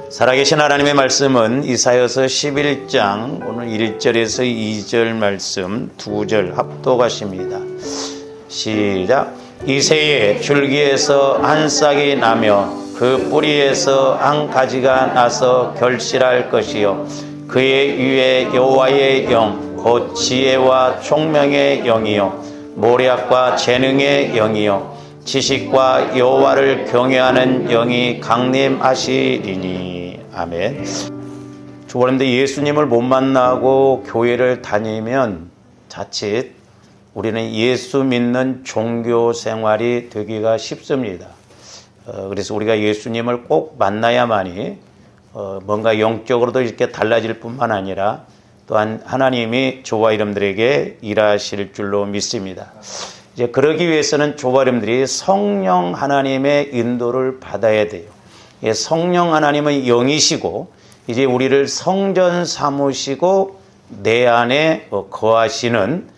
살아계신 하나님의 말씀은 이사야서 11장 오늘 1절에서 2절 말씀 2절 합독하십니다. 시작. 이 새에 줄기에서 한 싹이 나며 그 뿌리에서 한 가지가 나서 결실할 것이요 그의 위에 여호와의 영 곧 지혜와 총명의 영이요 모략과 재능의 영이요 지식과 여호와를 경외하는 영이 강림하시리니. 아멘. 그런데 예수님을 못 만나고 교회를 다니면 자칫 우리는 예수 믿는 종교 생활이 되기가 쉽습니다. 그래서 우리가 예수님을 꼭 만나야만이 뭔가 영적으로도 이렇게 달라질 뿐만 아니라 또한 하나님이 저와 여러분들에게 일하실 줄로 믿습니다. 이제 그러기 위해서는 저와 여러분들이 성령 하나님의 인도를 받아야 돼요. 성령 하나님은 영이시고 이제 우리를 성전 삼으시고 내 안에 거하시는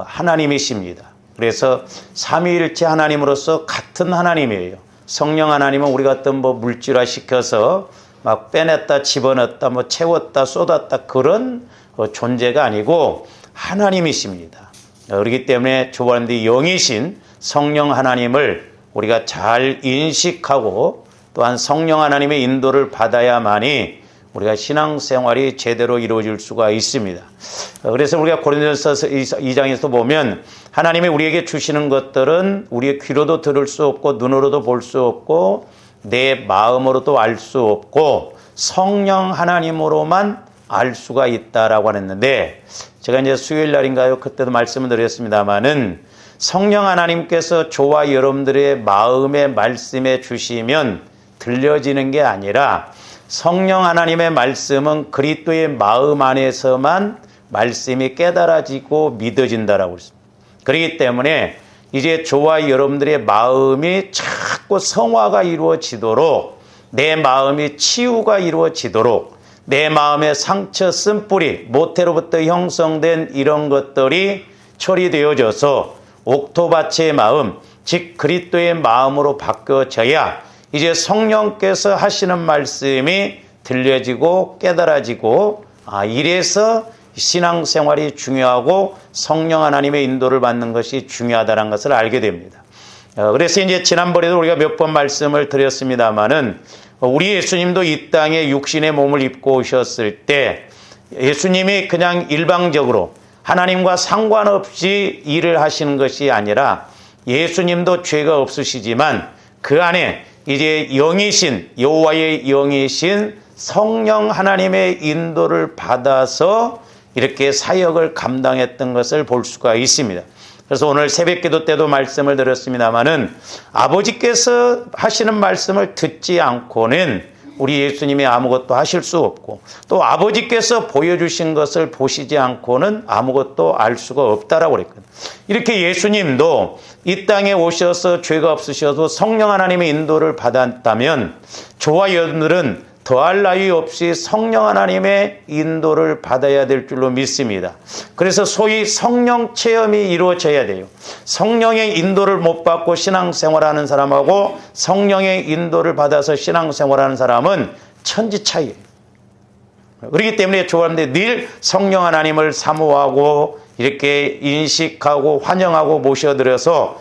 하나님이십니다. 그래서 삼위일체 하나님으로서 같은 하나님이에요. 성령 하나님은 우리 같은 물질화 시켜서 막 빼냈다 집어넣었다 채웠다 쏟았다 그런 존재가 아니고 하나님이십니다. 그렇기 때문에 저와 여러분들이 영이신 성령 하나님을 우리가 잘 인식하고 또한 성령 하나님의 인도를 받아야만이 우리가 신앙생활이 제대로 이루어질 수가 있습니다. 그래서 우리가 고린도전서 2장에서 보면 하나님이 우리에게 주시는 것들은 우리의 귀로도 들을 수 없고 눈으로도 볼 수 없고 내 마음으로도 알 수 없고 성령 하나님으로만 알 수가 있다라고 했는데, 제가 이제 수요일 날인가요? 그때도 말씀을 드렸습니다만은 성령 하나님께서 저와 여러분들의 마음에 말씀해 주시면 들려지는 게 아니라 성령 하나님의 말씀은 그리스도의 마음 안에서만 말씀이 깨달아지고 믿어진다라고 했습니다. 그렇기 때문에 이제 저와 여러분들의 마음이 자꾸 성화가 이루어지도록, 내 마음이 치유가 이루어지도록, 내 마음의 상처 쓴뿌리 모태로부터 형성된 이런 것들이 처리되어져서 옥토밭의 마음, 즉 그리스도의 마음으로 바뀌어져야 이제 성령께서 하시는 말씀이 들려지고 깨달아지고, 이래서 신앙생활이 중요하고 성령 하나님의 인도를 받는 것이 중요하다는 것을 알게 됩니다. 그래서 이제 지난번에도 우리가 몇 번 말씀을 드렸습니다마는 우리 예수님도 이 땅에 육신의 몸을 입고 오셨을 때 예수님이 그냥 일방적으로 하나님과 상관없이 일을 하시는 것이 아니라 예수님도 죄가 없으시지만 그 안에 이제 영이신 여호와의 영이신 성령 하나님의 인도를 받아서 이렇게 사역을 감당했던 것을 볼 수가 있습니다. 그래서 오늘 새벽기도 때도 말씀을 드렸습니다마는 아버지께서 하시는 말씀을 듣지 않고는 우리 예수님이 아무것도 하실 수 없고, 또 아버지께서 보여주신 것을 보시지 않고는 아무것도 알 수가 없다라고 그랬거든요. 이렇게 예수님도 이 땅에 오셔서 죄가 없으셔도 성령 하나님의 인도를 받았다면 저와 여러분들은 더할 나위 없이 성령 하나님의 인도를 받아야 될 줄로 믿습니다. 그래서 소위 성령 체험이 이루어져야 돼요. 성령의 인도를 못 받고 신앙생활하는 사람하고 성령의 인도를 받아서 신앙생활하는 사람은 천지 차이예요. 그렇기 때문에 저하는데 늘 성령 하나님을 사모하고 이렇게 인식하고 환영하고 모셔드려서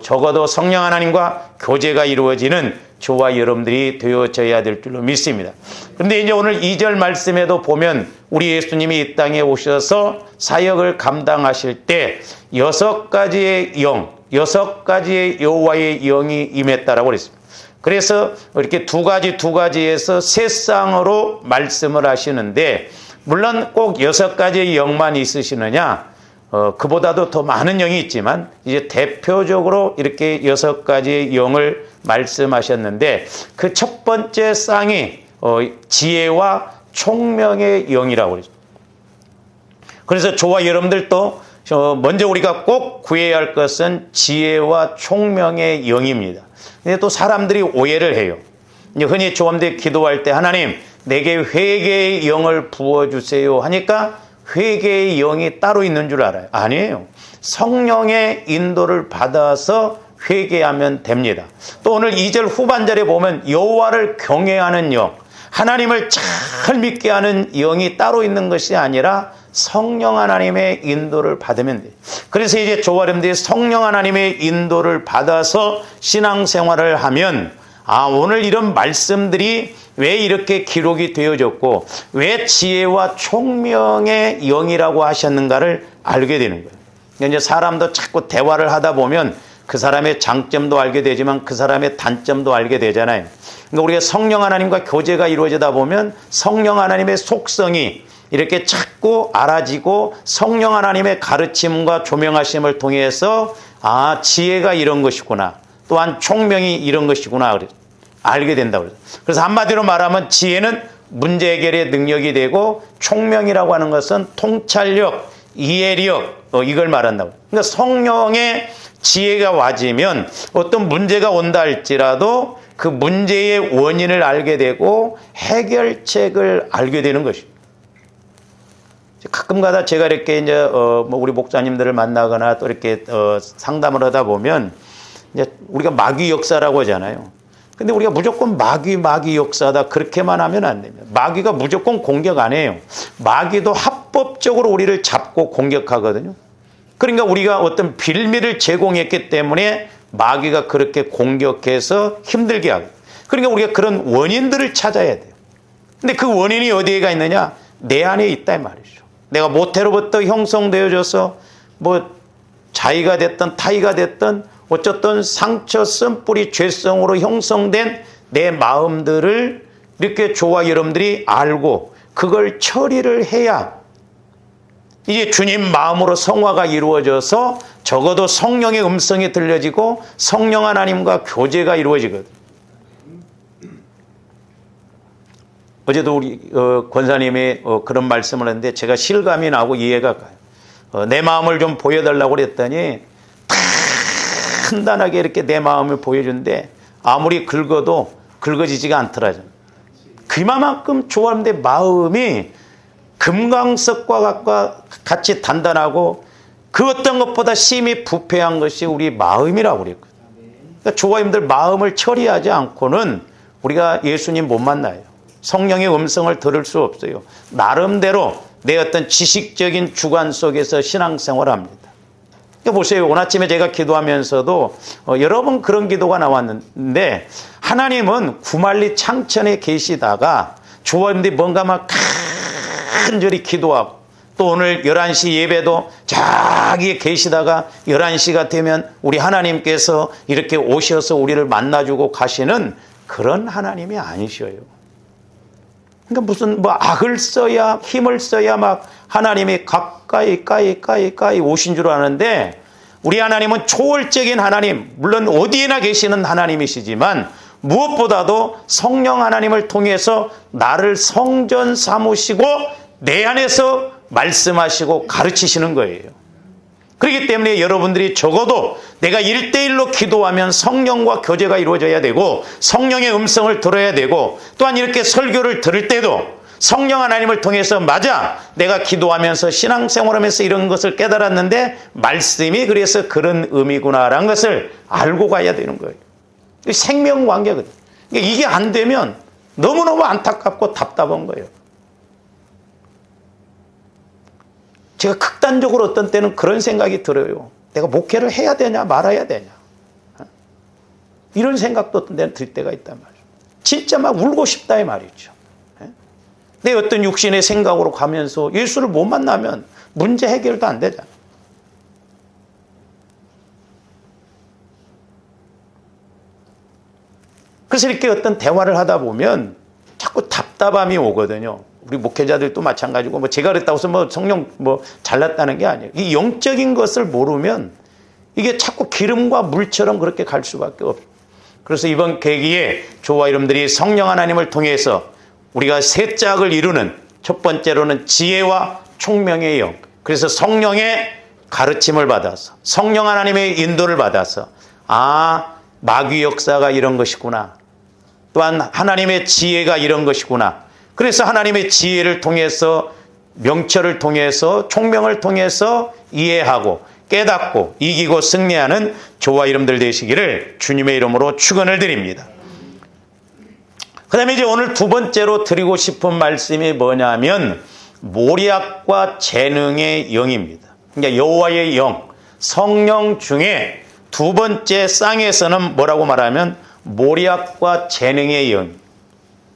적어도 성령 하나님과 교제가 이루어지는 저와 여러분들이 되어져야 될 줄로 믿습니다. 그런데 이제 오늘 2절 말씀에도 보면 우리 예수님이 이 땅에 오셔서 사역을 감당하실 때 6가지의 영, 6가지의 여호와의 영이 임했다라고 그랬습니다. 그래서 이렇게 두 가지에서 세 쌍으로 말씀을 하시는데, 물론 꼭 6가지의 영만 있으시느냐? 그보다도 더 많은 영이 있지만 이제 대표적으로 이렇게 6가지의 영을 말씀하셨는데, 그 첫 번째 쌍이 지혜와 총명의 영이라고 그러죠. 그래서 저와 여러분들도 먼저 우리가 꼭 구해야 할 것은 지혜와 총명의 영입니다. 근데 또 사람들이 오해를 해요. 흔히 조언들 기도할 때 하나님 내게 회개의 영을 부어주세요 하니까 회개의 영이 따로 있는 줄 알아요. 아니에요. 성령의 인도를 받아서 회개하면 됩니다. 또 오늘 2절 후반절에 보면 여호와를 경외하는 영, 하나님을 잘 믿게 하는 영이 따로 있는 것이 아니라 성령 하나님의 인도를 받으면 돼요. 그래서 이제 저와 여러분들이 성령 하나님의 인도를 받아서 신앙생활을 하면 오늘 이런 말씀들이 왜 이렇게 기록이 되어졌고 왜 지혜와 총명의 영이라고 하셨는가를 알게 되는 거예요. 이제 사람도 자꾸 대화를 하다 보면 그 사람의 장점도 알게 되지만 그 사람의 단점도 알게 되잖아요. 그러니까 우리가 성령 하나님과 교제가 이루어지다 보면 성령 하나님의 속성이 이렇게 자꾸 알아지고 성령 하나님의 가르침과 조명하심을 통해서 지혜가 이런 것이구나. 또한 총명이 이런 것이구나. 알게 된다고. 그래서 한마디로 말하면 지혜는 문제 해결의 능력이 되고 총명이라고 하는 것은 통찰력, 이해력 이걸 말한다고. 그러니까 성령의 지혜가 와지면 어떤 문제가 온다 할지라도 그 문제의 원인을 알게 되고 해결책을 알게 되는 것입니다. 가끔가다 제가 이렇게 이제 우리 목사님들을 만나거나 또 이렇게 상담을 하다 보면 이제 우리가 마귀 역사라고 하잖아요. 근데 우리가 무조건 마귀 역사다 그렇게만 하면 안 됩니다. 마귀가 무조건 공격 안 해요. 마귀도 합법적으로 우리를 잡고 공격하거든요. 그러니까 우리가 어떤 빌미를 제공했기 때문에 마귀가 그렇게 공격해서 힘들게 하고. 그러니까 우리가 그런 원인들을 찾아야 돼요. 근데 그 원인이 어디에가 있느냐? 내 안에 있다 이 말이죠. 내가 모태로부터 형성되어져서 자의가 됐든 타의가 됐든 어쨌든 상처, 쓴뿌리, 죄성으로 형성된 내 마음들을 이렇게 저와 여러분들이 알고 그걸 처리를 해야 이제 주님 마음으로 성화가 이루어져서 적어도 성령의 음성이 들려지고 성령 하나님과 교제가 이루어지거든. 어제도 우리 권사님이 그런 말씀을 했는데 제가 실감이 나고 이해가 가요. 내 마음을 좀 보여달라고 그랬더니 단단하게 이렇게 내 마음을 보여주는데 아무리 긁어도 긁어지지가 않더라고요. 그만큼 좋아하는데 마음이 금강석과 같이 단단하고 그 어떤 것보다 심히 부패한 것이 우리 마음이라고 그랬거든요. 그러니까 조화님들 마음을 처리하지 않고는 우리가 예수님 못 만나요. 성령의 음성을 들을 수 없어요. 나름대로 내 어떤 지식적인 주관 속에서 신앙생활을 합니다. 보세요. 오늘 아침에 제가 기도하면서도 여러 번 그런 기도가 나왔는데 하나님은 구말리 창천에 계시다가 조원들이 뭔가 막 간절히 기도하고 또 오늘 11시 예배도 저기 계시다가 11시가 되면 우리 하나님께서 이렇게 오셔서 우리를 만나주고 가시는 그런 하나님이 아니셔요. 그러니까 무슨 악을 써야 힘을 써야 막 하나님이 가까이 오신 줄 아는데 우리 하나님은 초월적인 하나님, 물론 어디에나 계시는 하나님이시지만 무엇보다도 성령 하나님을 통해서 나를 성전 삼으시고 내 안에서 말씀하시고 가르치시는 거예요. 그렇기 때문에 여러분들이 적어도 내가 1대1로 기도하면 성령과 교제가 이루어져야 되고 성령의 음성을 들어야 되고 또한 이렇게 설교를 들을 때도 성령 하나님을 통해서 맞아 내가 기도하면서 신앙생활하면서 이런 것을 깨달았는데 말씀이 그래서 그런 의미구나라는 것을 알고 가야 되는 거예요. 생명관계거든요. 이게 안 되면 너무너무 안타깝고 답답한 거예요. 제가 극단적으로 어떤 때는 그런 생각이 들어요. 내가 목회를 해야 되냐 말아야 되냐. 이런 생각도 어떤 때는 들 때가 있단 말이죠. 진짜 막 울고 싶다 이 말이죠. 내 어떤 육신의 생각으로 가면서 예수를 못 만나면 문제 해결도 안 되잖아. 그래서 이렇게 어떤 대화를 하다 보면 자꾸 답답함이 오거든요. 우리 목회자들도 마찬가지고 제가 그랬다고 해서 성령 잘났다는 게 아니에요. 이 영적인 것을 모르면 이게 자꾸 기름과 물처럼 그렇게 갈 수밖에 없어요. 그래서 이번 계기에 저와 여러분들이 성령 하나님을 통해서 우리가 세 짝을 이루는 첫 번째로는 지혜와 총명의 영. 그래서 성령의 가르침을 받아서 성령 하나님의 인도를 받아서 마귀 역사가 이런 것이구나. 또한 하나님의 지혜가 이런 것이구나. 그래서 하나님의 지혜를 통해서 명철을 통해서 총명을 통해서 이해하고 깨닫고 이기고 승리하는 저와 여러분들 되시기를 주님의 이름으로 축원을 드립니다. 그 다음에 이제 오늘 두 번째로 드리고 싶은 말씀이 뭐냐면 모략과 재능의 영입니다. 그러니까 여호와의 영, 성령 중에 두 번째 쌍에서는 뭐라고 말하면 모략과 재능의 영.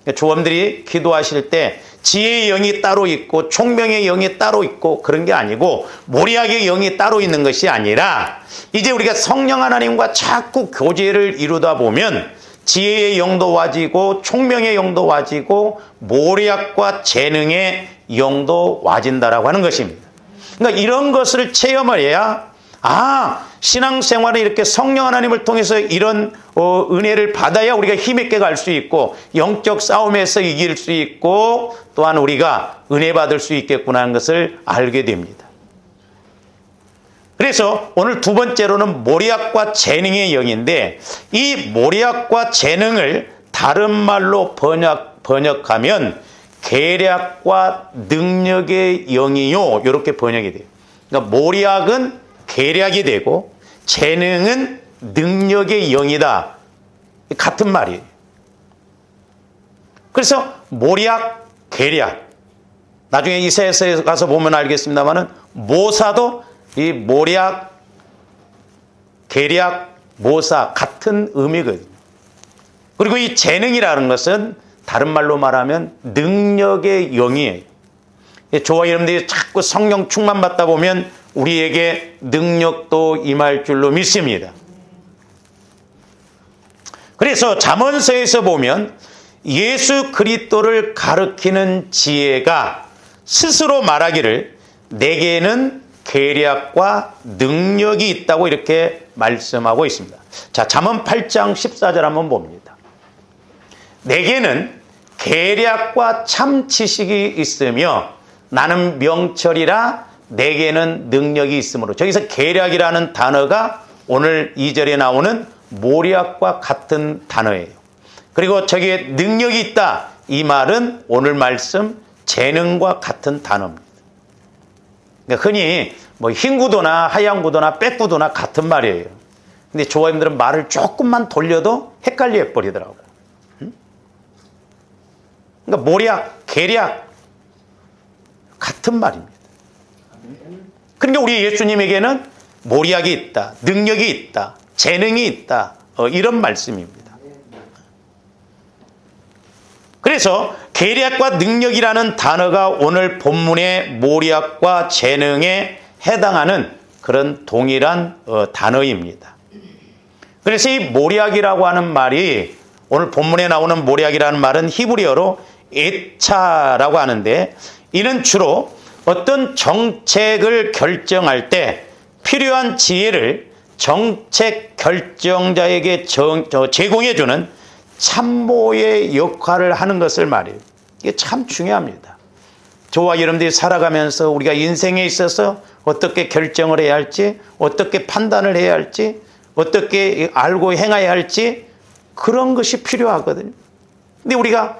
그러니까 조원들이 기도하실 때 지혜의 영이 따로 있고 총명의 영이 따로 있고 그런 게 아니고 모략의 영이 따로 있는 것이 아니라 이제 우리가 성령 하나님과 자꾸 교제를 이루다 보면 지혜의 영도 와지고 총명의 영도 와지고 모략과 재능의 영도 와진다라고 하는 것입니다. 그러니까 이런 것을 체험을 해야 신앙생활에 이렇게 성령 하나님을 통해서 이런 은혜를 받아야 우리가 힘있게 갈 수 있고 영적 싸움에서 이길 수 있고 또한 우리가 은혜 받을 수 있겠구나 하는 것을 알게 됩니다. 그래서 오늘 두 번째로는 모략과 재능의 영인데 이 모략과 재능을 다른 말로 번역하면 계략과 능력의 영이요 이렇게 번역이 돼요. 그러니까 모략은 계략이 되고 재능은 능력의 영이다. 같은 말이에요. 그래서 모략, 계략. 나중에 이사야서에 가서 보면 알겠습니다만은 모사도 이 모략, 계략, 모사 같은 의미거든요. 그리고 이 재능이라는 것은 다른 말로 말하면 능력의 영이에요. 저와 여러분들이 자꾸 성령 충만 받다 보면 우리에게 능력도 임할 줄로 믿습니다. 그래서 잠언서에서 보면 예수 그리스도를 가리키는 지혜가 스스로 말하기를 내게는 계략과 능력이 있다고 이렇게 말씀하고 있습니다. 자, 잠언 8장 14절 한번 봅니다. 내게는 계략과 참 지식이 있으며 나는 명철이라 내게는 능력이 있으므로. 저기서 계략이라는 단어가 오늘 2절에 나오는 모략과 같은 단어예요. 그리고 저기에 능력이 있다. 이 말은 오늘 말씀 재능과 같은 단어입니다. 그러니까 흔히 흰 구도나 하얀 구도나 빽 구도나 같은 말이에요. 근데 조화님들은 말을 조금만 돌려도 헷갈려 버리더라고요. 그러니까 모략, 계략 같은 말입니다. 그러니까 우리 예수님에게는 모략이 있다, 능력이 있다, 재능이 있다, 이런 말씀입니다. 그래서 계략과 능력이라는 단어가 오늘 본문의 모략과 재능에 해당하는 그런 동일한 단어입니다. 그래서 이 모략이라고 하는 말이 오늘 본문에 나오는 모략이라는 말은 히브리어로 에차라고 하는데 이는 주로 어떤 정책을 결정할 때 필요한 지혜를 정책 결정자에게 제공해주는 참모의 역할을 하는 것을 말해요. 이게 참 중요합니다. 저와 여러분들이 살아가면서 우리가 인생에 있어서 어떻게 결정을 해야 할지, 어떻게 판단을 해야 할지, 어떻게 알고 행해야 할지 그런 것이 필요하거든요. 근데 우리가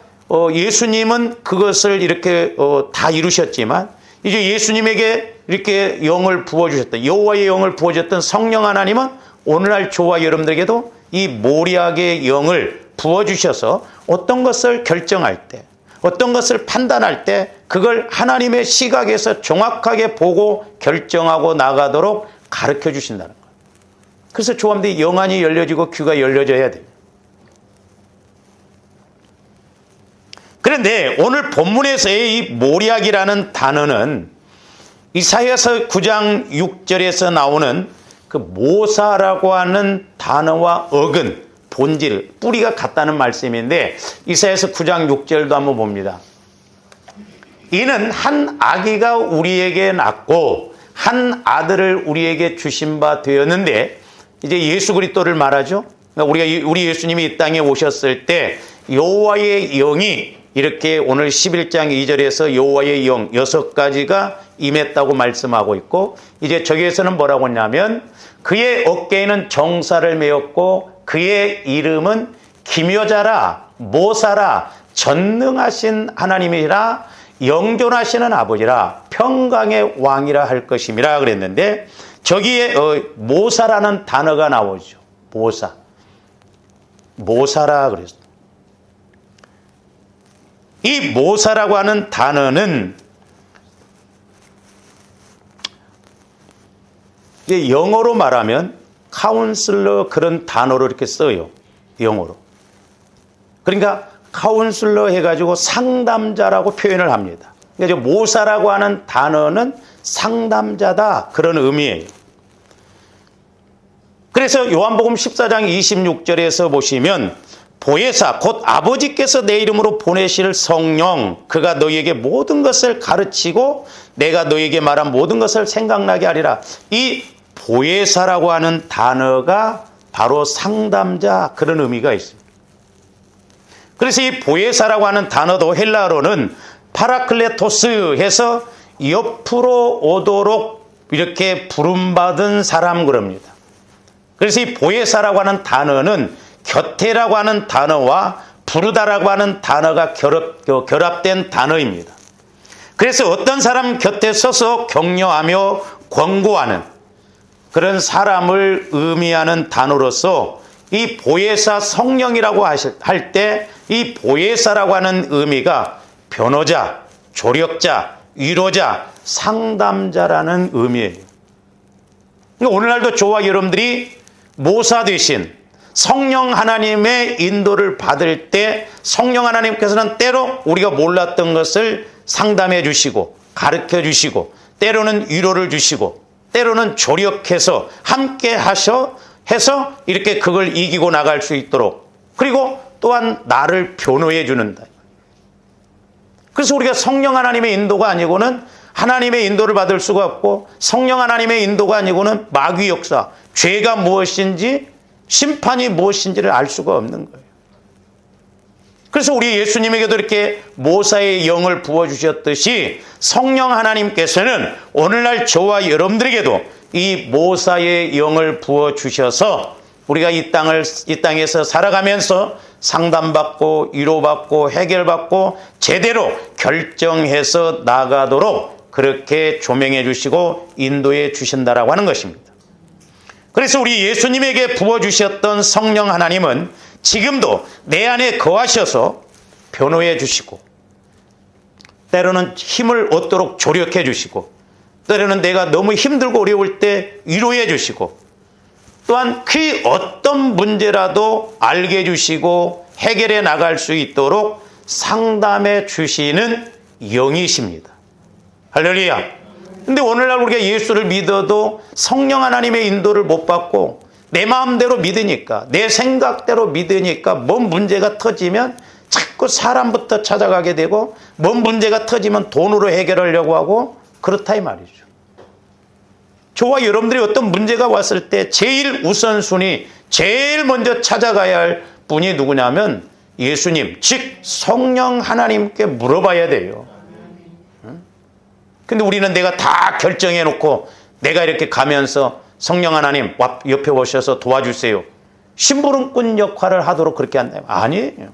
예수님은 그것을 이렇게 다 이루셨지만 이제 예수님에게 이렇게 영을 부어주셨던 여호와의 영을 부어줬던 성령 하나님은 오늘날 저와 여러분들에게도 이 모략의 영을 부어주셔서 어떤 것을 결정할 때 어떤 것을 판단할 때 그걸 하나님의 시각에서 정확하게 보고 결정하고 나가도록 가르쳐 주신다는 거예요. 그래서 조함들이 영안이 열려지고 귀가 열려져야 돼요. 그런데 오늘 본문에서의 이 모략이라는 단어는 이사야서 9장 6절에서 나오는 그 모사라고 하는 단어와 어근, 본질, 뿌리가 같다는 말씀인데 이사야서 9장 6절도 한번 봅니다. 이는 한 아기가 우리에게 낳고 한 아들을 우리에게 주신 바 되었는데 이제 예수 그리스도를 말하죠. 그러니까 우리 예수님이 이 땅에 오셨을 때 여호와의 영이 이렇게 오늘 11장 2절에서 여호와의 영 6가지가 임했다고 말씀하고 있고 이제 저기에서는 뭐라고 했냐면 그의 어깨에는 정사를 메었고 그의 이름은 기묘자라 모사라 전능하신 하나님이라 영존하시는 아버지라 평강의 왕이라 할 것임이라 그랬는데 저기에 모사라는 단어가 나오죠. 모사라 그랬어요. 이 모사라고 하는 단어는 영어로 말하면 카운슬러 그런 단어로 이렇게 써요. 영어로. 그러니까 카운슬러 해가지고 상담자라고 표현을 합니다. 그러니까 모사라고 하는 단어는 상담자다 그런 의미예요. 그래서 요한복음 14장 26절에서 보시면 보혜사 곧 아버지께서 내 이름으로 보내실 성령 그가 너희에게 모든 것을 가르치고 내가 너희에게 말한 모든 것을 생각나게 하리라. 이 보혜사라고 하는 단어가 바로 상담자 그런 의미가 있습니다. 그래서 이 보혜사라고 하는 단어도 헬라어로는 파라클레토스 해서 옆으로 오도록 이렇게 부름받은 사람 그럽니다. 그래서 이 보혜사라고 하는 단어는 곁에라고 하는 단어와 부르다라고 하는 단어가 결합된 단어입니다. 그래서 어떤 사람 곁에 서서 격려하며 권고하는 그런 사람을 의미하는 단어로서 이 보혜사 성령이라고 할 때 이 보혜사라고 하는 의미가 변호자, 조력자, 위로자, 상담자라는 의미예요. 그러니까 오늘날도 저와 여러분들이 모사 되신 성령 하나님의 인도를 받을 때 성령 하나님께서는 때로 우리가 몰랐던 것을 상담해 주시고 가르쳐 주시고 때로는 위로를 주시고 때로는 조력해서 함께 해서 이렇게 그걸 이기고 나갈 수 있도록 그리고 또한 나를 변호해 주는다. 그래서 우리가 성령 하나님의 인도가 아니고는 하나님의 인도를 받을 수가 없고 성령 하나님의 인도가 아니고는 마귀 역사, 죄가 무엇인지 심판이 무엇인지를 알 수가 없는 거예요. 그래서 우리 예수님에게도 이렇게 모사의 영을 부어주셨듯이 성령 하나님께서는 오늘날 저와 여러분들에게도 이 모사의 영을 부어주셔서 우리가 이 땅에서 살아가면서 상담받고 위로받고 해결받고 제대로 결정해서 나가도록 그렇게 조명해 주시고 인도해 주신다라고 하는 것입니다. 그래서 우리 예수님에게 부어주셨던 성령 하나님은 지금도 내 안에 거하셔서 변호해 주시고 때로는 힘을 얻도록 조력해 주시고 때로는 내가 너무 힘들고 어려울 때 위로해 주시고 또한 그 어떤 문제라도 알게 해주시고 해결해 나갈 수 있도록 상담해 주시는 영이십니다. 할렐루야. 근데 오늘날 우리가 예수를 믿어도 성령 하나님의 인도를 못 받고 내 마음대로 믿으니까 내 생각대로 믿으니까 뭔 문제가 터지면 자꾸 사람부터 찾아가게 되고 뭔 문제가 터지면 돈으로 해결하려고 하고 그렇다 이 말이죠. 저와 여러분들이 어떤 문제가 왔을 때 제일 우선순위 제일 먼저 찾아가야 할 분이 누구냐면 예수님 즉 성령 하나님께 물어봐야 돼요. 근데 우리는 내가 다 결정해 놓고 내가 이렇게 가면서 성령 하나님 옆에 오셔서 도와주세요. 심부름꾼 역할을 하도록 그렇게 한다면 아니에요.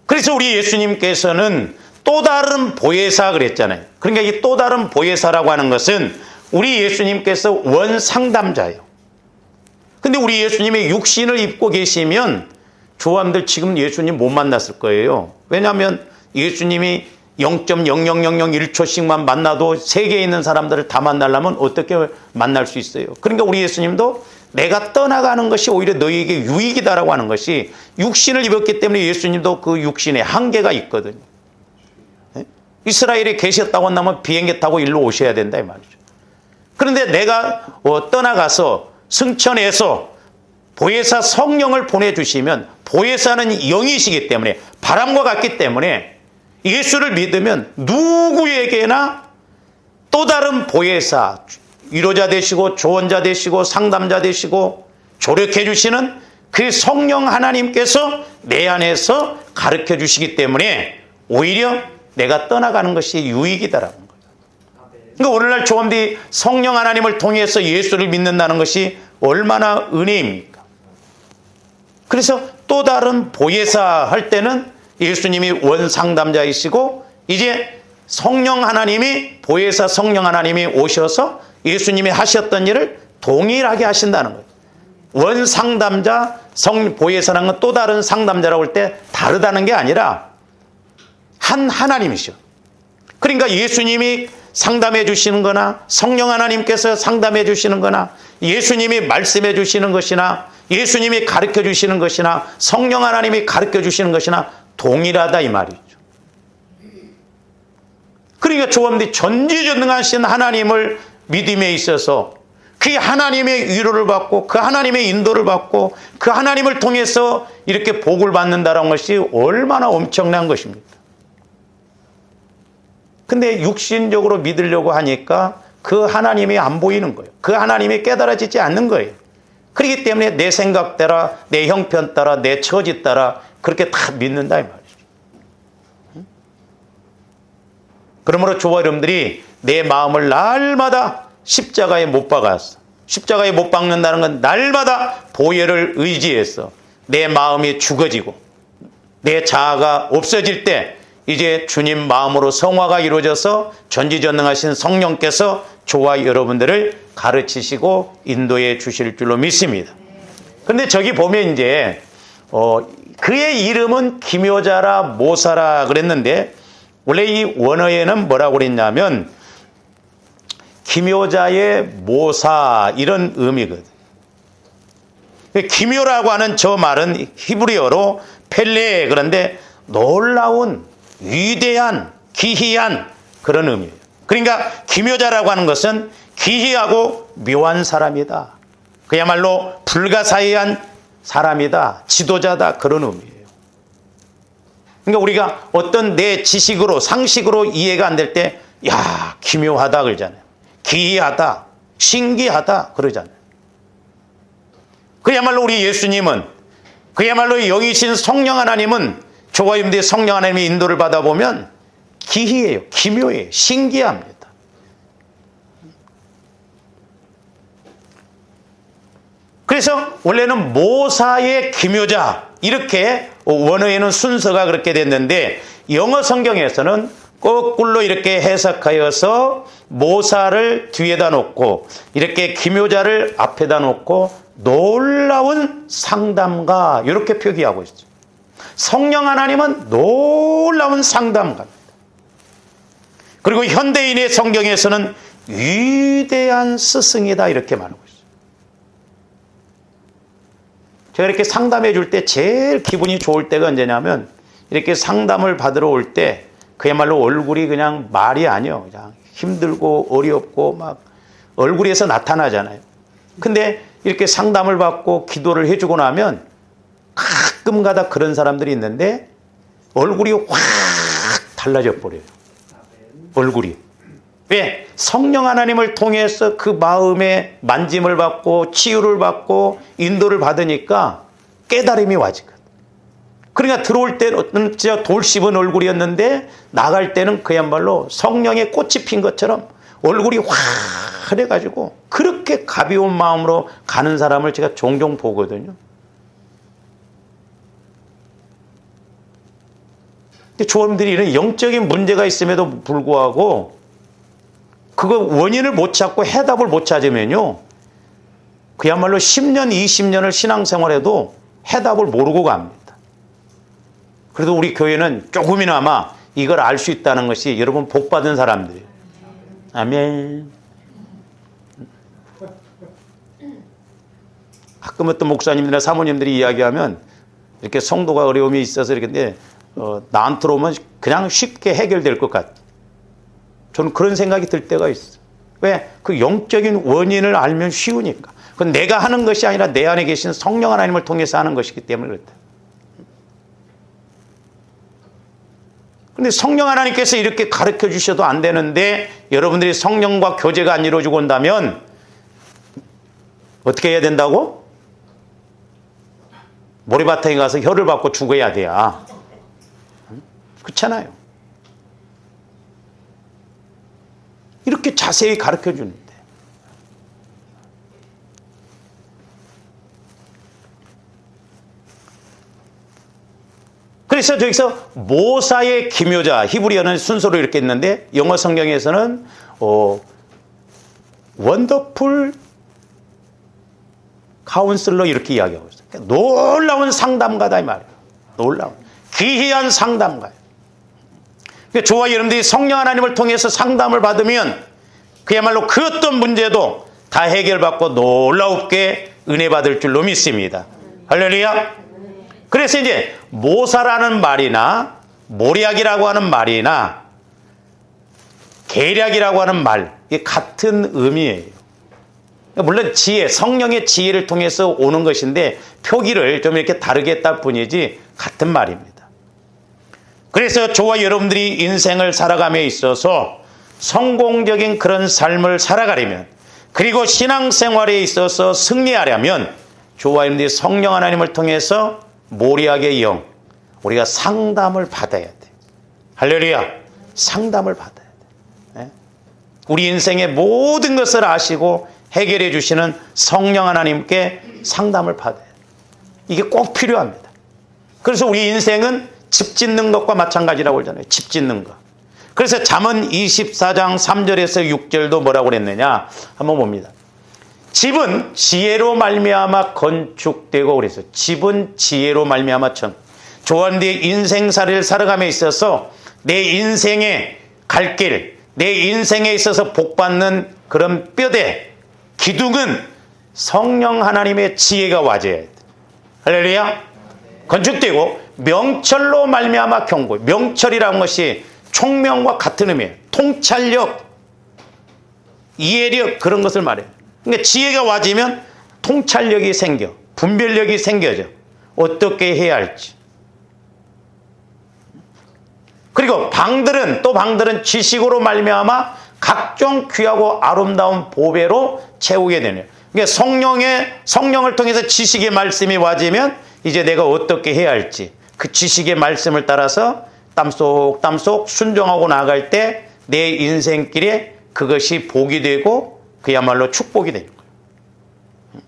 그래서 우리 예수님께서는 또 다른 보혜사 그랬잖아요. 그러니까 이 또 다른 보혜사라고 하는 것은 우리 예수님께서 원상담자예요. 근데 우리 예수님의 육신을 입고 계시면 조함들 지금 예수님 못 만났을 거예요. 왜냐하면 예수님이 0.0001초씩만 만나도 세계에 있는 사람들을 다 만나려면 어떻게 만날 수 있어요? 그러니까 우리 예수님도 내가 떠나가는 것이 오히려 너희에게 유익이다라고 하는 것이 육신을 입었기 때문에 예수님도 그 육신에 한계가 있거든요. 이스라엘에 계셨다고 한다면 비행기 타고 일로 오셔야 된다 이 말이죠. 그런데 내가 떠나가서 승천해서 보혜사 성령을 보내주시면 보혜사는 영이시기 때문에 바람과 같기 때문에 예수를 믿으면 누구에게나 또 다른 보혜사 위로자 되시고 조언자 되시고 상담자 되시고 조력해 주시는 그 성령 하나님께서 내 안에서 가르쳐 주시기 때문에 오히려 내가 떠나가는 것이 유익이다라는 거예요. 그러니까 오늘날 조함들이 성령 하나님을 통해서 예수를 믿는다는 것이 얼마나 은혜입니까? 그래서 또 다른 보혜사 할 때는 예수님이 원상담자이시고 이제 성령 하나님이 보혜사 성령 하나님이 오셔서 예수님이 하셨던 일을 동일하게 하신다는 거예요. 원상담자 보혜사랑은 또 다른 상담자라고 할 때 다르다는 게 아니라 한 하나님이죠. 그러니까 예수님이 상담해 주시는 거나 성령 하나님께서 상담해 주시는 거나 예수님이 말씀해 주시는 것이나 예수님이 가르쳐 주시는 것이나 성령 하나님이 가르쳐 주시는 것이나 동일하다 이 말이죠. 그러니까 조합원들이 전지전능하신 하나님을 믿음에 있어서 그 하나님의 위로를 받고 그 하나님의 인도를 받고 그 하나님을 통해서 이렇게 복을 받는다는 것이 얼마나 엄청난 것입니까? 근데 육신적으로 믿으려고 하니까 그 하나님이 안 보이는 거예요. 그 하나님이 깨달아지지 않는 거예요. 그렇기 때문에 내 생각 따라, 내 형편 따라, 내 처지 따라 그렇게 다 믿는다 이 말이죠. 그러므로 저와 여러분들이 내 마음을 날마다 십자가에 못 박았어. 십자가에 못 박는다는 건 날마다 보혈을 의지해서 내 마음이 죽어지고 내 자아가 없어질 때 이제 주님 마음으로 성화가 이루어져서 전지전능하신 성령께서 저와 여러분들을 가르치시고 인도해 주실 줄로 믿습니다. 그런데 저기 보면 이제 그의 이름은 기묘자라 모사라 그랬는데 원래 이 원어에는 뭐라고 그랬냐면 기묘자의 모사 이런 의미거든. 기묘라고 하는 저 말은 히브리어로 펠레 그런데 놀라운 위대한 기이한 그런 의미예요. 그러니까 기묘자라고 하는 것은 기이하고 묘한 사람이다. 그야말로 불가사의한 사람이다. 지도자다. 그런 의미예요. 그러니까 우리가 어떤 내 지식으로 상식으로 이해가 안 될 때 야 기묘하다 그러잖아요. 기이하다. 신기하다 그러잖아요. 그야말로 우리 예수님은 그야말로 영이신 성령 하나님은 저와 여러분들의 성령 하나님의 인도를 받아보면 기이해요. 기묘해요. 신기합니다. 그래서 원래는 모사의 기묘자 이렇게 원어에는 순서가 그렇게 됐는데 영어 성경에서는 거꾸로 이렇게 해석하여서 모사를 뒤에다 놓고 이렇게 기묘자를 앞에다 놓고 놀라운 상담가 이렇게 표기하고 있죠. 성령 하나님은 놀라운 상담가입니다. 그리고 현대인의 성경에서는 위대한 스승이다 이렇게 말하고 있어요. 제가 이렇게 상담해 줄 때 제일 기분이 좋을 때가 언제냐면 이렇게 상담을 받으러 올 때 그야말로 얼굴이 그냥 말이 아니에요. 그냥 힘들고 어렵고 막 얼굴에서 나타나잖아요. 근데 이렇게 상담을 받고 기도를 해주고 나면 가끔가다 그런 사람들이 있는데 얼굴이 확 달라져 버려요. 얼굴이. 왜? 성령 하나님을 통해서 그 마음의 만짐을 받고 치유를 받고 인도를 받으니까 깨달음이 와지거든. 그러니까 들어올 때는 진짜 돌 씹은 얼굴이었는데 나갈 때는 그야말로 성령의 꽃이 핀 것처럼 얼굴이 환해가지고 그렇게 가벼운 마음으로 가는 사람을 제가 종종 보거든요. 조원들이 이런 영적인 문제가 있음에도 불구하고 그거 원인을 못 찾고 해답을 못 찾으면요 그야말로 10년, 20년을 신앙생활해도 해답을 모르고 갑니다. 그래도 우리 교회는 조금이나마 이걸 알 수 있다는 것이 여러분 복받은 사람들이에요. 아멘. 가끔 어떤 목사님들이나 사모님들이 이야기하면 이렇게 성도가 어려움이 있어서 이렇게 나한테 오면 그냥 쉽게 해결될 것 같아. 저는 그런 생각이 들 때가 있어. 왜? 그 영적인 원인을 알면 쉬우니까. 그건 내가 하는 것이 아니라 내 안에 계신 성령 하나님을 통해서 하는 것이기 때문에 그렇다. 근데 성령 하나님께서 이렇게 가르쳐 주셔도 안 되는데 여러분들이 성령과 교제가 안 이루어지고 온다면 어떻게 해야 된다고? 모래바탕에 가서 혀를 받고 죽어야 돼요. 그렇잖아요. 이렇게 자세히 가르쳐 주는데. 그래서 저기서 모사의 기묘자, 히브리어는 순서로 이렇게 있는데 영어 성경에서는 원더풀 카운슬러 이렇게 이야기하고 있어요. 놀라운 상담가다 이 말이에요. 놀라운 기이한 상담가예요. 그러니까 저와 여러분들이 성령 하나님을 통해서 상담을 받으면 그야말로 그 어떤 문제도 다 해결받고 놀라웁게 은혜 받을 줄로 믿습니다. 할렐루야. 그래서 이제 모사라는 말이나 모략이라고 하는 말이나 계략이라고 하는 말, 이게 같은 의미예요. 물론 지혜, 성령의 지혜를 통해서 오는 것인데 표기를 좀 이렇게 다르게 했다 뿐이지 같은 말입니다. 그래서 저와 여러분들이 인생을 살아감에 있어서 성공적인 그런 삶을 살아가려면, 그리고 신앙생활에 있어서 승리하려면 저와 여러분들이 성령 하나님을 통해서 모략의 영, 우리가 상담을 받아야 돼. 할렐루야. 상담을 받아야 돼. 우리 인생의 모든 것을 아시고 해결해 주시는 성령 하나님께 상담을 받아야 돼. 이게 꼭 필요합니다. 그래서 우리 인생은 집 짓는 것과 마찬가지라고 그러잖아요. 집 짓는 것. 그래서 잠언 24장 3절에서 6절도 뭐라고 그랬느냐 한번 봅니다. 집은 지혜로 말미암아 건축되고, 그래서 집은 지혜로 말미암아 저와 내 인생살이를 살아감에 있어서 내 인생의 갈 길, 내 인생에 있어서 복받는 그런 뼈대, 기둥은 성령 하나님의 지혜가 와줘야 돼. 할렐루야. 건축되고 명철로 말미암아 경고. 명철이라는 것이 총명과 같은 의미예요. 통찰력, 이해력, 그런 것을 말해요. 그러니까 지혜가 와지면 통찰력이 생겨, 분별력이 생겨져. 어떻게 해야 할지. 그리고 방들은 지식으로 말미암아 각종 귀하고 아름다운 보배로 채우게 되네요. 그러니까 성령을 통해서 지식의 말씀이 와지면 이제 내가 어떻게 해야 할지, 그 지식의 말씀을 따라서 땀속 순종하고 나아갈 때 내 인생길에 그것이 복이 되고 그야말로 축복이 되는 거예요.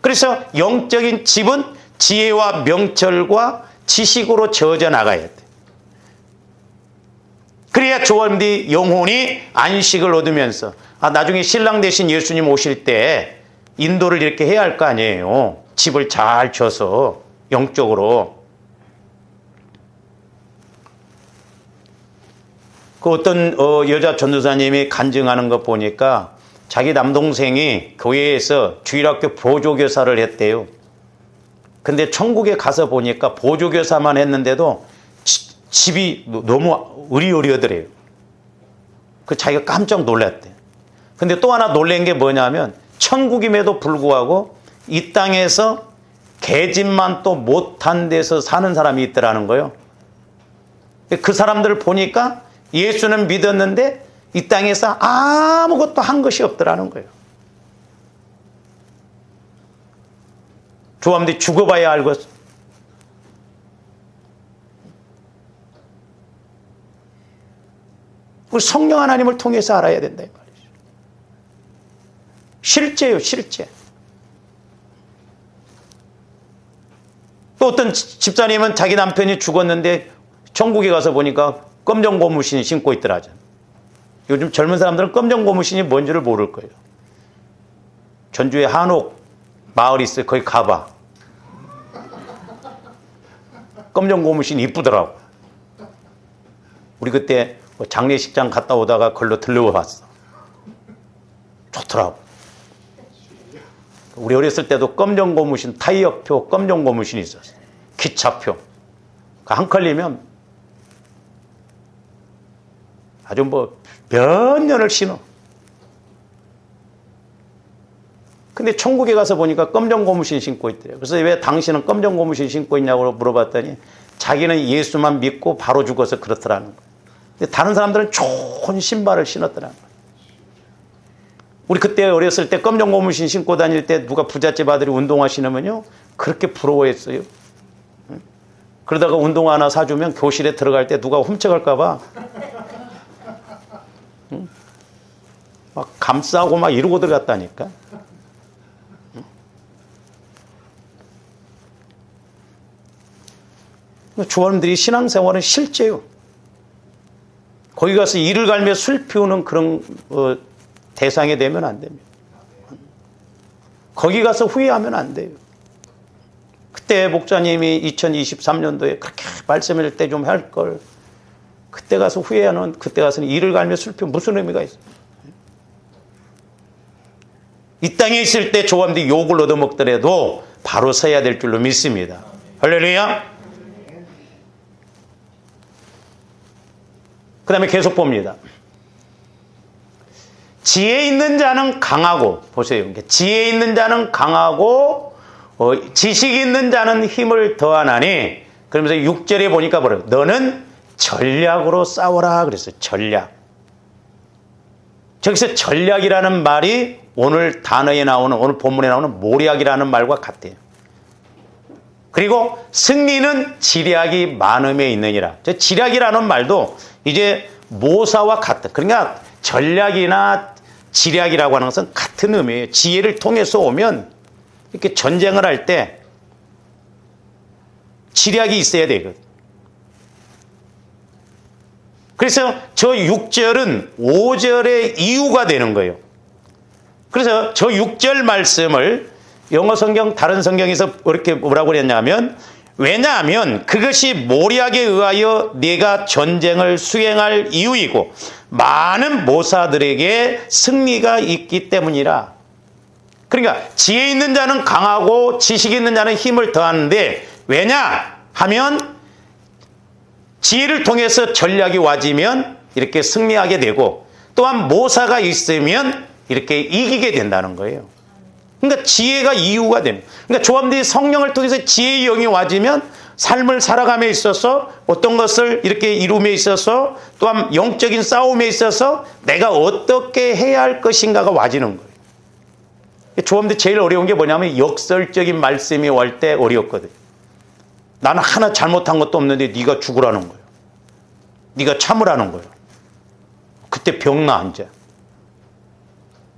그래서 영적인 집은 지혜와 명철과 지식으로 저어져 나가야 돼. 그래야 조원디 영혼이 안식을 얻으면서 나중에 신랑 대신 예수님 오실 때 인도를 이렇게 해야 할 거 아니에요. 집을 잘 져서 영적으로. 그 어떤 여자 전도사님이 간증하는 거 보니까 자기 남동생이 교회에서 주일학교 보조교사를 했대요. 근데 천국에 가서 보니까 보조교사만 했는데도 집이 너무 으리으리하더래요. 그 자기가 깜짝 놀랐대. 근데 또 하나 놀란 게 뭐냐면 천국임에도 불구하고 이 땅에서 계집만 또 못한 데서 사는 사람이 있더라는 거예요. 그 사람들을 보니까 예수는 믿었는데 이 땅에서 아무것도 한 것이 없더라는 거예요. 조함들이 죽어봐야 알겠어. 우리 성령 하나님을 통해서 알아야 된다 이 말이죠. 실제요, 실제. 또 어떤 집사님은 자기 남편이 죽었는데 천국에 가서 보니까 검정 고무신 신고 있더라죠. 요즘 젊은 사람들은 검정 고무신이 뭔지를 모를 거예요. 전주에 한옥 마을이 있어요. 거기 가봐. 검정 고무신 이쁘더라고. 우리 그때 장례식장 갔다 오다가 걸로 들려봤어. 좋더라고. 우리 어렸을 때도 검정 고무신, 타이어표 검정 고무신이 있었어요. 기차표. 한 컬리면 아주 몇 년을 신어. 근데 천국에 가서 보니까 검정 고무신 신고 있더래요. 그래서 왜 당신은 검정 고무신 신고 있냐고 물어봤더니 자기는 예수만 믿고 바로 죽어서 그렇더라는 거예요. 근데 다른 사람들은 좋은 신발을 신었더라는 거예요. 우리 그때 어렸을 때 검정 고무신 신고 다닐 때 누가 부잣집 아들이 운동화 신으면요 그렇게 부러워했어요. 그러다가 운동화 하나 사주면 교실에 들어갈 때 누가 훔쳐갈까 봐 막 감싸고 막 이러고 들어갔다니까. 조원들이 신앙생활은 실제요. 거기 가서 이를 갈며 술 피우는 그런 대상이 되면 안 됩니다. 거기 가서 후회하면 안 돼요. 그때 목사님이 2023년도에 그렇게 말씀할 때 좀 할 걸. 그때 가서 후회하는, 그때 가서는 이를 갈며 슬피 무슨 의미가 있어요? 이 땅에 있을 때 조감들이 욕을 얻어먹더라도 바로 서야 될 줄로 믿습니다. 할렐루야. 그 다음에 계속 봅니다. 지혜 있는 자는 강하고, 보세요. 지혜 있는 자는 강하고 지식 있는 자는 힘을 더하나니, 그러면서 6절에 보니까 뭐래요? 너는 전략으로 싸워라 그랬어요. 전략. 저기서 전략이라는 말이 오늘 단어에 나오는, 오늘 본문에 나오는 모략이라는 말과 같아요. 그리고 승리는 지략이 많음에 있느니라. 저 지략이라는 말도 이제 모사와 같다. 그러니까 전략이나 지략이라고 하는 것은 같은 의미예요. 지혜를 통해서 오면 이렇게 전쟁을 할 때 지략이 있어야 되거든요. 그래서 저 6절은 5절의 이유가 되는 거예요. 그래서 저 6절 말씀을 영어 성경, 다른 성경에서 이렇게 뭐라고 그랬냐면, 왜냐하면 그것이 모략에 의하여 네가 전쟁을 수행할 이유이고 많은 모사들에게 승리가 있기 때문이라. 그러니까 지혜 있는 자는 강하고 지식 있는 자는 힘을 더하는데, 왜냐 하면 지혜를 통해서 전략이 와지면 이렇게 승리하게 되고, 또한 모사가 있으면 이렇게 이기게 된다는 거예요. 그러니까 지혜가 이유가 됩니다. 그러니까 조합들이 성령을 통해서 지혜의 영이 와지면 삶을 살아감에 있어서, 어떤 것을 이렇게 이룸에 있어서, 또한 영적인 싸움에 있어서 내가 어떻게 해야 할 것인가가 와지는 거예요. 조합들 제일 어려운 게 뭐냐면 역설적인 말씀이 올 때 어렵거든요. 나는 하나 잘못한 것도 없는데 네가 죽으라는 거예요. 네가 참으라는 거예요. 그때 병나 앉아.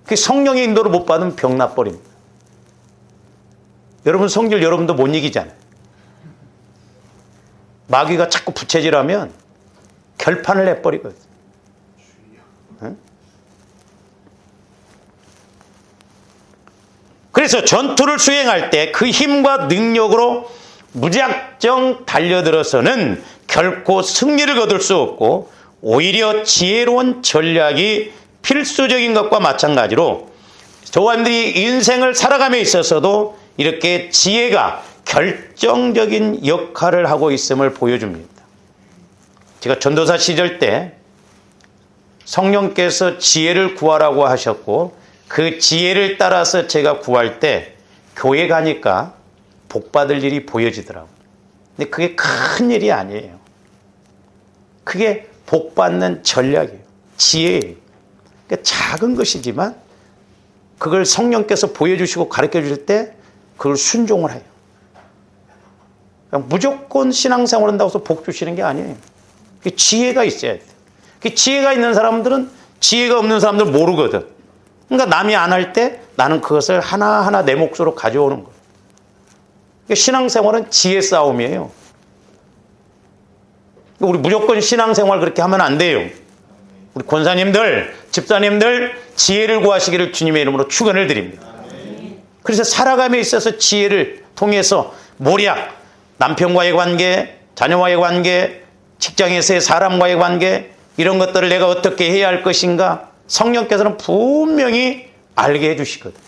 그 성령의 인도를 못 받으면 병나 버립니다. 여러분 성질 여러분도 못 이기잖아요. 마귀가 자꾸 부채질하면 결판을 내버리거든요. 응? 그래서 전투를 수행할 때 그 힘과 능력으로 무작정 달려들어서는 결코 승리를 거둘 수 없고, 오히려 지혜로운 전략이 필수적인 것과 마찬가지로 조관들이 인생을 살아감에 있어서도 이렇게 지혜가 결정적인 역할을 하고 있음을 보여줍니다. 제가 전도사 시절 때 성령께서 지혜를 구하라고 하셨고, 그 지혜를 따라서 제가 구할 때 교회 가니까 복 받을 일이 보여지더라고요. 근데 그게 큰 일이 아니에요. 그게 복 받는 전략이에요. 지혜예요. 그러니까 작은 것이지만 그걸 성령께서 보여주시고 가르쳐 주실 때 그걸 순종을 해요. 그냥 무조건 신앙생활 한다고 해서 복 주시는 게 아니에요. 지혜가 있어야 돼요. 지혜가 있는 사람들은 지혜가 없는 사람들 모르거든. 그러니까 남이 안 할 때 나는 그것을 하나하나 내 몫으로 가져오는 거예요. 신앙생활은 지혜 싸움이에요. 우리 무조건 신앙생활 그렇게 하면 안 돼요. 우리 권사님들, 집사님들 지혜를 구하시기를 주님의 이름으로 축원을 드립니다. 그래서 살아감에 있어서 지혜를 통해서 모략, 남편과의 관계, 자녀와의 관계, 직장에서의 사람과의 관계, 이런 것들을 내가 어떻게 해야 할 것인가, 성령께서는 분명히 알게 해주시거든.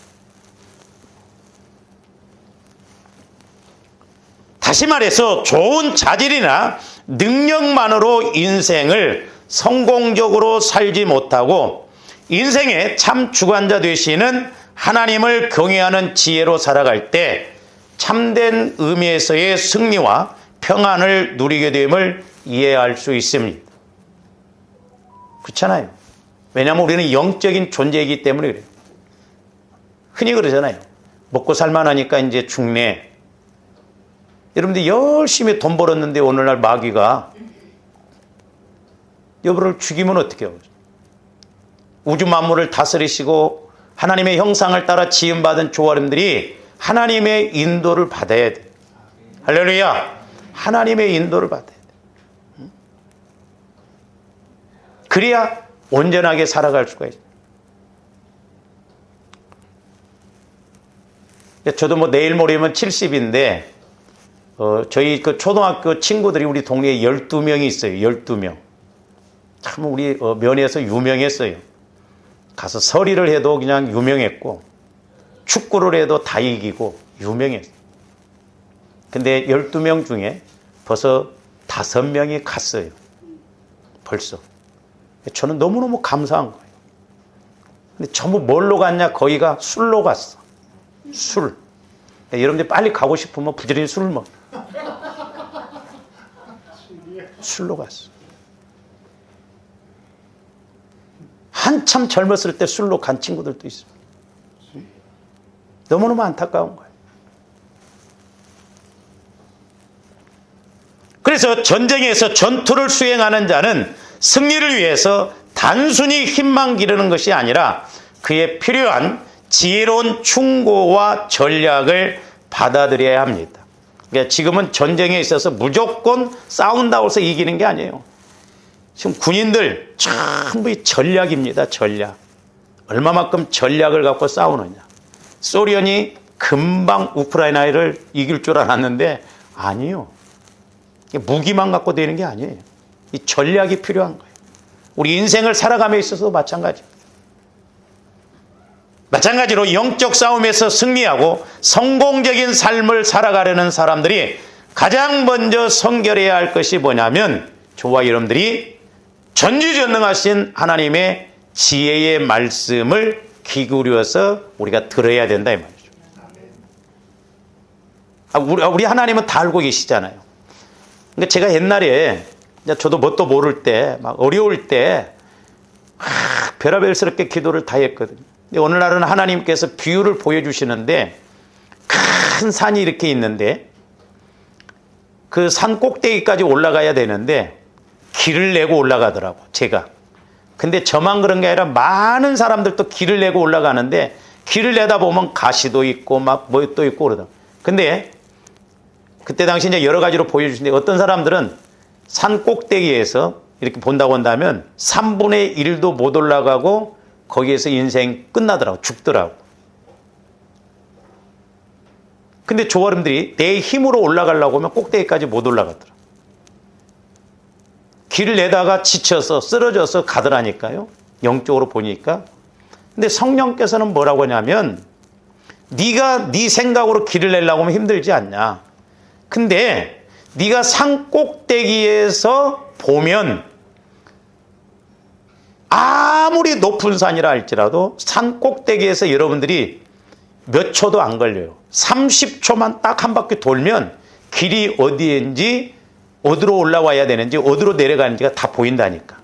다시 말해서 좋은 자질이나 능력만으로 인생을 성공적으로 살지 못하고, 인생의 참 주관자 되시는 하나님을 경외하는 지혜로 살아갈 때 참된 의미에서의 승리와 평안을 누리게 됨을 이해할 수 있습니다. 그렇잖아요. 왜냐하면 우리는 영적인 존재이기 때문에 그래요. 흔히 그러잖아요. 먹고 살만하니까 이제 죽네. 여러분들 열심히 돈 벌었는데 오늘날 마귀가 여러분을 죽이면 어떻게 해요? 우주 만물을 다스리시고 하나님의 형상을 따라 지음받은 조아름들이 하나님의 인도를 받아야 돼. 할렐루야. 하나님의 인도를 받아야 돼. 그래야 온전하게 살아갈 수가 있어요. 저도 뭐 내일 모레면 70인데 저희 그 초등학교 친구들이 우리 동네에 12명이 있어요. 12명. 참 우리 면에서 유명했어요. 가서 서리를 해도 그냥 유명했고 축구를 해도 다 이기고 유명했어요. 근데 12명 중에 벌써 5명이 갔어요. 벌써. 저는 너무너무 감사한 거예요. 근데 전부 뭘로 갔냐? 거기가 술로 갔어. 술. 여러분들 빨리 가고 싶으면 부지런히 술을 먹어. 술로 갔어. 한참 젊었을 때 술로 간 친구들도 있어. 너무너무 안타까운 거예요. 그래서 전쟁에서 전투를 수행하는 자는 승리를 위해서 단순히 힘만 기르는 것이 아니라 그에 필요한 지혜로운 충고와 전략을 받아들여야 합니다. 그러니까 지금은 전쟁에 있어서 무조건 싸운다고 해서 이기는 게 아니에요. 지금 군인들 전부 전략입니다. 전략. 얼마만큼 전략을 갖고 싸우느냐. 소련이 금방 우크라이나를 이길 줄 알았는데 아니요. 무기만 갖고 되는 게 아니에요. 이 전략이 필요한 거예요. 우리 인생을 살아감에 있어서도 마찬가지입니다. 마찬가지로 영적 싸움에서 승리하고 성공적인 삶을 살아가려는 사람들이 가장 먼저 선결해야 할 것이 뭐냐면 저와 여러분들이 전지전능하신 하나님의 지혜의 말씀을 기울여서 우리가 들어야 된다 이 말이죠. 우리 하나님은 다 알고 계시잖아요. 근데 제가 옛날에 저도 뭣도 모를 때 막 어려울 때 별하별스럽게 기도를 다 했거든요. 근데 어느 날은 하나님께서 비유를 보여주시는데 큰 산이 이렇게 있는데 그 산 꼭대기까지 올라가야 되는데 길을 내고 올라가더라고 제가. 근데 저만 그런 게 아니라 많은 사람들도 길을 내고 올라가는데 길을 내다 보면 가시도 있고 막 뭐 또 있고 그러다. 근데 그때 당시 이제 여러 가지로 보여주시는데 어떤 사람들은 산 꼭대기에서 이렇게 본다고 한다면 3분의 1도 못 올라가고 거기에서 인생 끝나더라고. 죽더라고. 근데 조아름들이 내 힘으로 올라가려고 하면 꼭대기까지 못 올라가더라. 길을 내다가 지쳐서 쓰러져서 가더라니까요. 영적으로 보니까. 근데 성령께서는 뭐라고 하냐면 네가 네 생각으로 길을 내려고 하면 힘들지 않냐. 근데 네가 산 꼭대기에서 보면 아무리 높은 산이라 할지라도 산 꼭대기에서 여러분들이 몇 초도 안 걸려요. 30초만 딱 한 바퀴 돌면 길이 어디인지 어디로 올라와야 되는지 어디로 내려가는지가 다 보인다니까.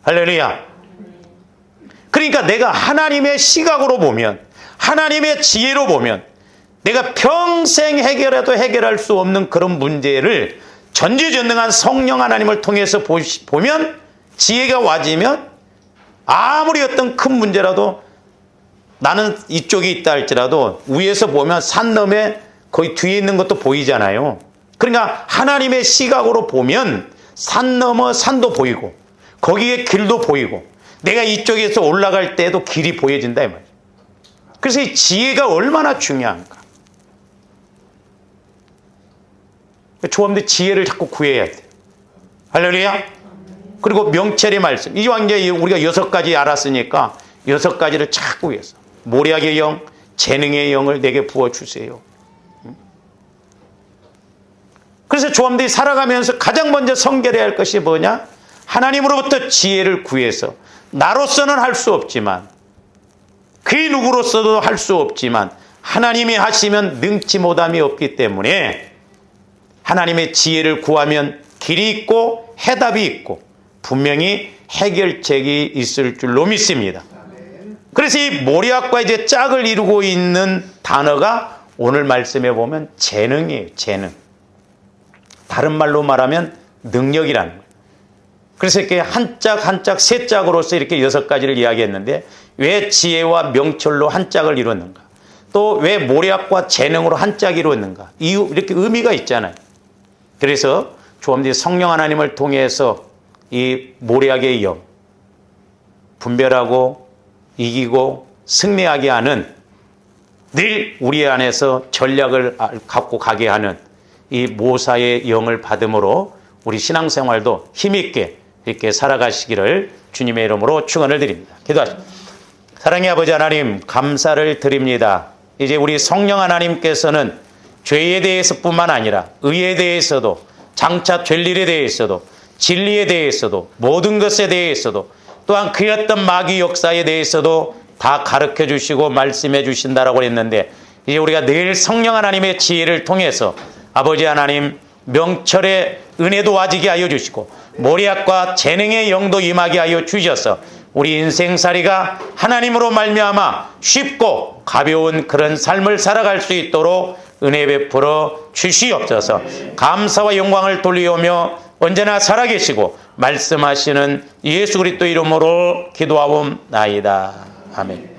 할렐루야. 그러니까 내가 하나님의 시각으로 보면 하나님의 지혜로 보면 내가 평생 해결해도 해결할 수 없는 그런 문제를 전지전능한 성령 하나님을 통해서 보면 지혜가 와지면 아무리 어떤 큰 문제라도 나는 이쪽에 있다 할지라도 위에서 보면 산 너머에 거의 뒤에 있는 것도 보이잖아요. 그러니까 하나님의 시각으로 보면 산 너머 산도 보이고 거기에 길도 보이고 내가 이쪽에서 올라갈 때도 길이 보여진다 이 말이에요. 그래서 이 지혜가 얼마나 중요한가. 조합들 지혜를 자꾸 구해야 돼요. 할렐루야. 그리고 명철의 말씀. 이왕 이제 우리가 6가지 알았으니까 6가지를 자꾸 위해서 모략의 영, 재능의 영을 내게 부어주세요. 그래서 조합들이 살아가면서 가장 먼저 선결해야 할 것이 뭐냐? 하나님으로부터 지혜를 구해서 나로서는 할 수 없지만 그 누구로서도 할 수 없지만 하나님이 하시면 능치 못함이 없기 때문에 하나님의 지혜를 구하면 길이 있고 해답이 있고 분명히 해결책이 있을 줄로 믿습니다. 그래서 이 모략과 이제 짝을 이루고 있는 단어가 오늘 말씀에 보면 재능이에요. 재능. 다른 말로 말하면 능력이라는 거예요. 그래서 이렇게 한 짝 한 짝 세 짝으로서 이렇게 6가지를 이야기했는데 왜 지혜와 명철로 한 짝을 이뤘는가? 또 왜 모략과 재능으로 한 짝이 이뤘는가? 이렇게 의미가 있잖아요. 그래서 조합들이 성령 하나님을 통해서 이 모략의 영, 분별하고 이기고 승리하게 하는 늘 우리 안에서 전략을 갖고 가게 하는 이 모사의 영을 받음으로 우리 신앙생활도 힘있게 이렇게 살아가시기를 주님의 이름으로 축원을 드립니다. 기도하십시오. 사랑의 아버지 하나님, 감사를 드립니다. 이제 우리 성령 하나님께서는 죄에 대해서뿐만 아니라 의에 대해서도, 장차 될 일에 대해서도, 진리에 대해서도, 모든 것에 대해서도, 또한 그 어떤 마귀 역사에 대해서도 다 가르쳐 주시고 말씀해 주신다라고 했는데, 이제 우리가 늘 성령 하나님의 지혜를 통해서 아버지 하나님 명철의 은혜도 와지게 하여 주시고 모략과 재능의 영도 임하게 하여 주셔서 우리 인생살이가 하나님으로 말미암아 쉽고 가벼운 그런 삶을 살아갈 수 있도록 은혜 베풀어 주시옵소서. 감사와 영광을 돌리오며 언제나 살아계시고 말씀하시는 예수 그리스도 이름으로 기도하옵나이다. 아멘.